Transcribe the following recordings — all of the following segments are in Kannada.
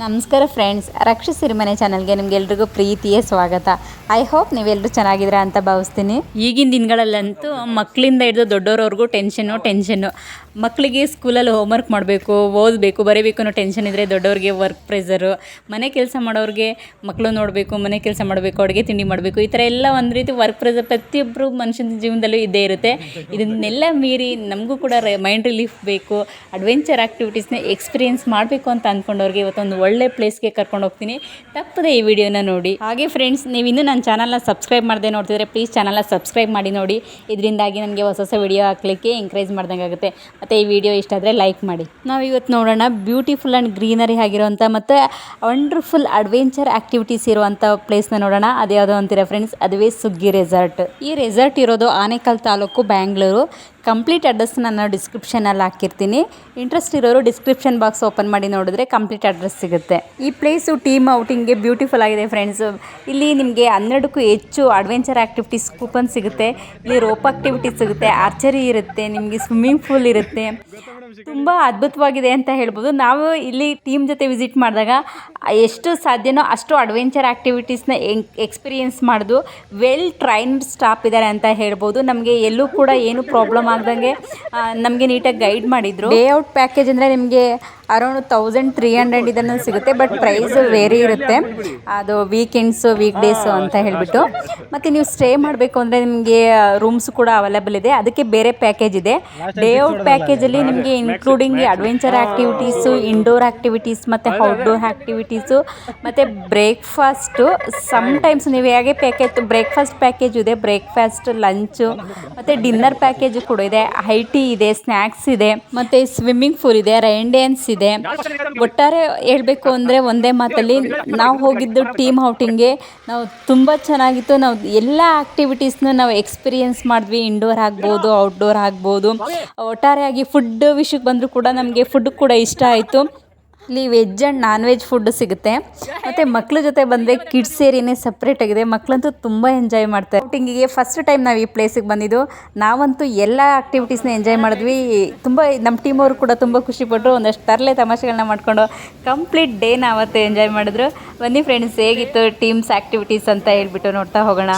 ನಮಸ್ಕಾರ ಫ್ರೆಂಡ್ಸ್, ರಕ್ಷಾ ಸಿರಿಮನೆ ಚಾನಲ್ಗೆ ನಿಮಗೆಲ್ರಿಗೂ ಪ್ರೀತಿಯ ಸ್ವಾಗತ. ಐ ಹೋಪ್ ನೀವೆಲ್ಲರೂ ಚೆನ್ನಾಗಿದ್ದೀರಾ ಅಂತ ಭಾವಿಸ್ತೀನಿ. ಈಗಿನ ದಿನಗಳಲ್ಲಂತೂ ಮಕ್ಕಳಿಂದ ಹಿಡಿದು ದೊಡ್ಡೋರವ್ರಿಗೂ ಟೆನ್ಷನ್ನು. ಮಕ್ಕಳಿಗೆ ಸ್ಕೂಲಲ್ಲಿ ಹೋಮ್ವರ್ಕ್ ಮಾಡಬೇಕು, ಓದಬೇಕು, ಬರೀಬೇಕು ಅನ್ನೋ ಟೆನ್ಷನ್ ಇದ್ದರೆ ದೊಡ್ಡವ್ರಿಗೆ ವರ್ಕ್ ಪ್ರೆಷರು, ಮನೆ ಕೆಲಸ ಮಾಡೋರಿಗೆ ಮಕ್ಕಳು ನೋಡಬೇಕು, ಮನೆ ಕೆಲಸ ಮಾಡಬೇಕು, ಅಡುಗೆ ತಿಂಡಿ ಮಾಡಬೇಕು, ಈ ಥರ ಎಲ್ಲ ಒಂದು ರೀತಿ ವರ್ಕ್ ಪ್ರೆಷರ್ ಪ್ರತಿಯೊಬ್ಬರು ಮನುಷ್ಯನ ಜೀವನದಲ್ಲೂ ಇದ್ದೇ ಇರುತ್ತೆ. ಇದನ್ನೆಲ್ಲ ಮೀರಿ ನಮಗೂ ಕೂಡ ಮೈಂಡ್ ರಿಲೀಫ್ ಬೇಕು, ಅಡ್ವೆಂಚರ್ ಆ್ಯಕ್ಟಿವಿಟೀಸ್ನ ಎಕ್ಸ್ಪೀರಿಯೆನ್ಸ್ ಮಾಡಬೇಕು ಅಂತ ಅಂದ್ಕೊಂಡವ್ರಿಗೆ ಇವತ್ತೊಂದು ಒಳ್ಳೆ ಪ್ಲೇಸ್ಗೆ ಕರ್ಕೊಂಡು ಹೋಗ್ತೀನಿ. ತಪ್ಪದೆ ಈ ವಿಡಿಯೋನ ನೋಡಿ. ಹಾಗೆ ಫ್ರೆಂಡ್ಸ್, ನೀವು ಇನ್ನೂ ನನ್ನ ಚಾನಲ್ನ ಸಬ್ಸ್ಕ್ರೈಬ್ ಮಾಡದೆ ನೋಡ್ತಿದ್ರೆ ಪ್ಲೀಸ್ ಚಾನಲ್ನ ಸಬ್ಸ್ಕ್ರೈಬ್ ಮಾಡಿ ನೋಡಿ. ಇದರಿಂದಾಗಿ ನನಗೆ ಹೊಸ ವಿಡಿಯೋ ಹಾಕ್ಲಿಕ್ಕೆ ಎಂಕರೇಜ್ ಮಾಡ್ದಂಗೆ ಆಗುತ್ತೆ. ಮತ್ತು ಈ ವಿಡಿಯೋ ಇಷ್ಟ ಆದರೆ ಲೈಕ್ ಮಾಡಿ. ನಾವು ಇವತ್ತು ನೋಡೋಣ ಬ್ಯೂಟಿಫುಲ್ ಆ್ಯಂಡ್ ಗ್ರೀನರಿ ಆಗಿರುವಂಥ ಮತ್ತು ವಂಡರ್ಫುಲ್ ಅಡ್ವೆಂಚರ್ ಆ್ಯಕ್ಟಿವಿಟೀಸ್ ಇರುವಂಥ ಪ್ಲೇಸ್ನ ನೋಡೋಣ. ಅದ್ಯಾವುದೋ ಅಂತೀರಾ ಫ್ರೆಂಡ್ಸ್, ಅದುವೇ ಸುಗ್ಗಿ ರೆಸಾರ್ಟ್. ಈ ರೆಸಾರ್ಟ್ ಇರೋದು ಆನೇಕಲ್ ತಾಲೂಕು, ಬ್ಯಾಂಗ್ಳೂರು. ಕಂಪ್ಲೀಟ್ ಅಡ್ರೆಸ್ ನಾನು ಡಿಸ್ಕ್ರಿಪ್ಷನಲ್ಲಿ ಹಾಕಿರ್ತೀನಿ. ಇಂಟ್ರೆಸ್ಟ್ ಇರೋರು ಡಿಸ್ಕ್ರಿಪ್ಷನ್ ಬಾಕ್ಸ್ ಓಪನ್ ಮಾಡಿ ನೋಡಿದ್ರೆ ಕಂಪ್ಲೀಟ್ ಅಡ್ರೆಸ್ ಸಿಗುತ್ತೆ. ಈ ಪ್ಲೇಸು ಟೀಮ್ ಔಟಿಂಗ್ಗೆ ಬ್ಯೂಟಿಫುಲ್ ಆಗಿದೆ ಫ್ರೆಂಡ್ಸ್. ಇಲ್ಲಿ ನಿಮಗೆ 12ಕ್ಕೂ ಹೆಚ್ಚು ಅಡ್ವೆಂಚರ್ ಆ್ಯಕ್ಟಿವಿಟೀಸ್ ಕೂಪನ್ ಸಿಗುತ್ತೆ. ಇಲ್ಲಿ ರೋಪ್ ಆ್ಯಕ್ಟಿವಿಟೀಸ್ ಸಿಗುತ್ತೆ, ಆರ್ಚರಿ ಇರುತ್ತೆ, ನಿಮಗೆ ಸ್ವಿಮ್ಮಿಂಗ್ ಪೂಲ್ ಇರುತ್ತೆ. ತುಂಬ ಅದ್ಭುತವಾಗಿದೆ ಅಂತ ಹೇಳ್ಬೋದು. ನಾವು ಇಲ್ಲಿ ಟೀಮ್ ಜೊತೆ ವಿಸಿಟ್ ಮಾಡಿದಾಗ ಎಷ್ಟು ಸಾಧ್ಯನೋ ಅಷ್ಟು ಅಡ್ವೆಂಚರ್ ಆ್ಯಕ್ಟಿವಿಟೀಸ್ನ ಎಕ್ಸ್ಪೀರಿಯೆನ್ಸ್ ಮಾಡೋದು. ವೆಲ್ ಟ್ರೈನ್ಡ್ ಸ್ಟಾಫ್ ಇದ್ದಾರೆ ಅಂತ ಹೇಳ್ಬೋದು. ನಮಗೆ ಎಲ್ಲೂ ಕೂಡ ಏನು ಪ್ರಾಬ್ಲಮ್ ಆಗ್ದಂಗೆ ನಮಗೆ ನೀಟಾಗಿ ಗೈಡ್ ಮಾಡಿದರು. ಡೇ ಔಟ್ ಪ್ಯಾಕೇಜ್ ಅಂದರೆ ನಿಮಗೆ ಅರೌಂಡ್ 1300 ಇದನ್ನು ಸಿಗುತ್ತೆ. ಬಟ್ ಪ್ರೈಸ್ ವೇರಿ ಇರುತ್ತೆ. ಅದು ವೀಕೆಂಡ್ಸು, ವೀಕ್ ಡೇಸು ಅಂತ ಹೇಳಿಬಿಟ್ಟು. ಮತ್ತು ನೀವು ಸ್ಟೇ ಮಾಡಬೇಕು ಅಂದರೆ ನಿಮಗೆ ರೂಮ್ಸ್ ಕೂಡ ಅವೈಲೇಬಲ್ ಇದೆ, ಅದಕ್ಕೆ ಬೇರೆ ಪ್ಯಾಕೇಜ್ ಇದೆ. ಡೇ ಔಟ್ ಪ್ಯಾಕೇಜಲ್ಲಿ ನಿಮಗೆ including adventure activities, indoor activities ಮತ್ತು ಔಟ್ಡೋರ್ ಆ್ಯಕ್ಟಿವಿಟೀಸು ಮತ್ತು ಬ್ರೇಕ್ಫಾಸ್ಟು. ಸಮ್ಟೈಮ್ಸ್ ನೀವು ಹೇಗೆ ಬ್ರೇಕ್ಫಾಸ್ಟ್ ಪ್ಯಾಕೇಜ್ ಇದೆ, ಬ್ರೇಕ್ಫಾಸ್ಟ್, ಲಂಚು ಮತ್ತು ಡಿನ್ನರ್ ಪ್ಯಾಕೇಜು ಕೂಡ ಇದೆ. ಐಟಿ ಇದೆ, ಸ್ನ್ಯಾಕ್ಸ್ ಇದೆ, ಮತ್ತು ಸ್ವಿಮ್ಮಿಂಗ್ ಪೂಲ್ ಇದೆ, ರೈನ್ ಡ್ಯಾನ್ಸ್ ಇದೆ. ಒಟ್ಟಾರೆ ಹೇಳಬೇಕು ಅಂದರೆ ಒಂದೇ ಮಾತಲ್ಲಿ ನಾವು ಹೋಗಿದ್ದು ಟೀಮ್ ಔಟಿಂಗ್ಗೆ ನಾವು ತುಂಬ ಚೆನ್ನಾಗಿತ್ತು. ನಾವು ಎಲ್ಲ ಆ್ಯಕ್ಟಿವಿಟೀಸ್ನ ನಾವು ಎಕ್ಸ್ಪೀರಿಯೆನ್ಸ್ ಮಾಡಿದ್ವಿ. ಇಂಡೋರ್ ಆಗ್ಬೋದು, ಔಟ್ಡೋರ್ ಆಗ್ಬೋದು. ಒಟ್ಟಾರೆಯಾಗಿ ಫುಡ್ ವಿಷಯಕ್ಕೆ ಬಂದರೂ ಕೂಡ ನಮಗೆ ಫುಡ್ ಕೂಡ ಇಷ್ಟ ಆಯಿತು. ಇಲ್ಲಿ veg and non veg food ಸಿಗುತ್ತೆ. ಮತ್ತು ಮಕ್ಕಳ ಜೊತೆ ಬಂದರೆ ಕಿಡ್ಸ್ ಏರಿಯಾನೇ ಸಪ್ರೇಟಾಗಿದೆ. ಮಕ್ಕಳಂತೂ ತುಂಬ ಎಂಜಾಯ್ ಮಾಡ್ತಾರೆ. ಔಟಿಂಗಿಗೆ ಫಸ್ಟ್ ಟೈಮ್ ನಾವು ಈ ಪ್ಲೇಸಿಗೆ ಬಂದಿದ್ದು. ನಾವಂತೂ ಎಲ್ಲ ಆ್ಯಕ್ಟಿವಿಟೀಸ್ನ ಎಂಜಾಯ್ ಮಾಡಿದ್ವಿ. ತುಂಬ ನಮ್ಮ ಟೀಮ್ ಅವರು ಕೂಡ ತುಂಬ ಖುಷಿಪಟ್ಟರು. ಒಂದಷ್ಟು ತರಲೆ ತಮಾಷೆಗಳನ್ನ ಮಾಡಿಕೊಂಡು ಕಂಪ್ಲೀಟ್ ಡೇನ ಅವತ್ತು ಎಂಜಾಯ್ ಮಾಡಿದ್ರು. ಬನ್ನಿ ಫ್ರೆಂಡ್ಸ್, ಹೇಗಿತ್ತು ಟೀಮ್ಸ್ ಆ್ಯಕ್ಟಿವಿಟೀಸ್ ಅಂತ ಹೇಳ್ಬಿಟ್ಟು ನೋಡ್ತಾ ಹೋಗೋಣ.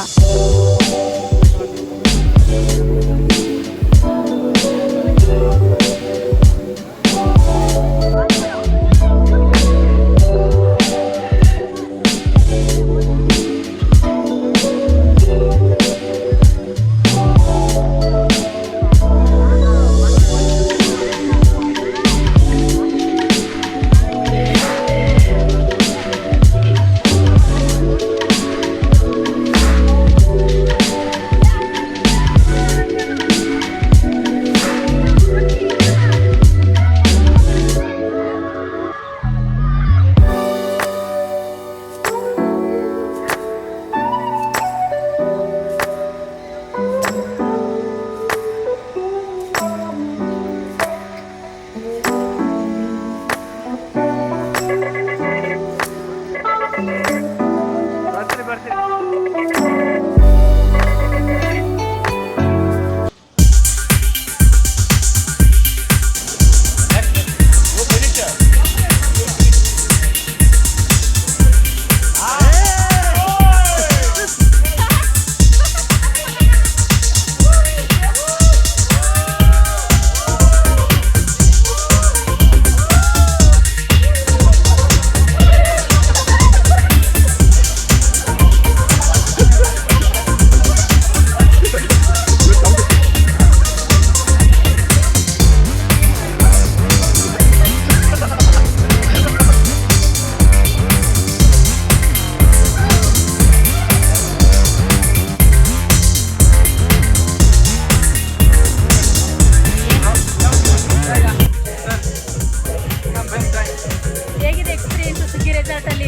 ಹೇಗಿದೆ ಎಕ್ಸ್ಪೀರಿಯನ್ಸ್ ಸುಗ್ಗಿ ರೆಸಾರ್ಟಲ್ಲಿ?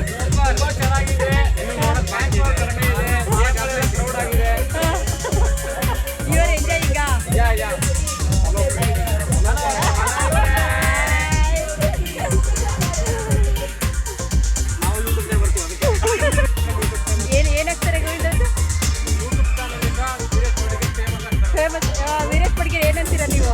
You are enjoying? ಏನಾಗ್ತಾರೆ ಫೇಮಸ್ ವೀರೇಶ್ ಪಡ್ಗೆ ಏನಂತೀರ ನೀವು?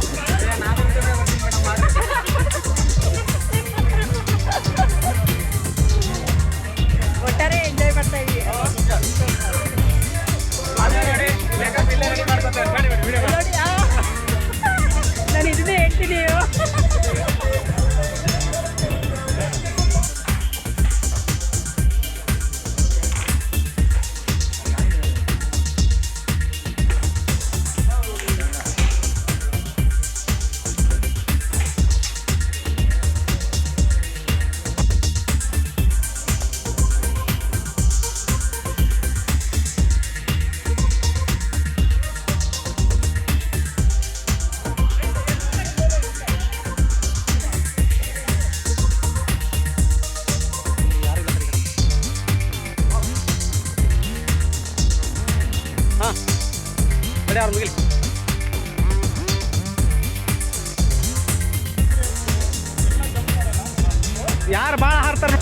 ಯಾರು ಮುಗಿಲ್ ಯಾರು ಭಾಳ ಹಾರ್ತಾರೆ.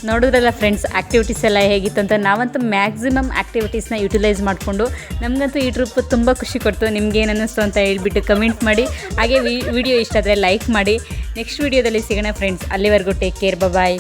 ನೋಡಿದ್ರಲ್ಲ ಫ್ರೆಂಡ್ಸ್, ಆ್ಯಕ್ಟಿವಿಟೀಸ್ ಎಲ್ಲ ಹೇಗಿತ್ತು ಅಂತ. ನಾವಂತೂ ಮ್ಯಾಕ್ಸಿಮಮ್ ಆ್ಯಕ್ಟಿವಿಟೀಸ್ನ ಯುಟಿಲೈಸ್ ಮಾಡಿಕೊಂಡು ನಮಗಂತೂ ಈ ಟ್ರಿಪ್ ತುಂಬ ಖುಷಿ ಕೊಡ್ತು. ನಿಮ್ಗೆ ಏನು ಅನ್ನಿಸ್ತು ಅಂತ ಹೇಳ್ಬಿಟ್ಟು ಕಮೆಂಟ್ ಮಾಡಿ. ಹಾಗೆ ವಿಡಿಯೋ ಇಷ್ಟ ಆದರೆ ಲೈಕ್ ಮಾಡಿ. ನೆಕ್ಸ್ಟ್ ವಿಡಿಯೋದಲ್ಲಿ ಸಿಗೋಣ ಫ್ರೆಂಡ್ಸ್. ಅಲ್ಲಿವರೆಗೂ ಟೇಕ್ ಕೇರ್, ಬಾಯ್.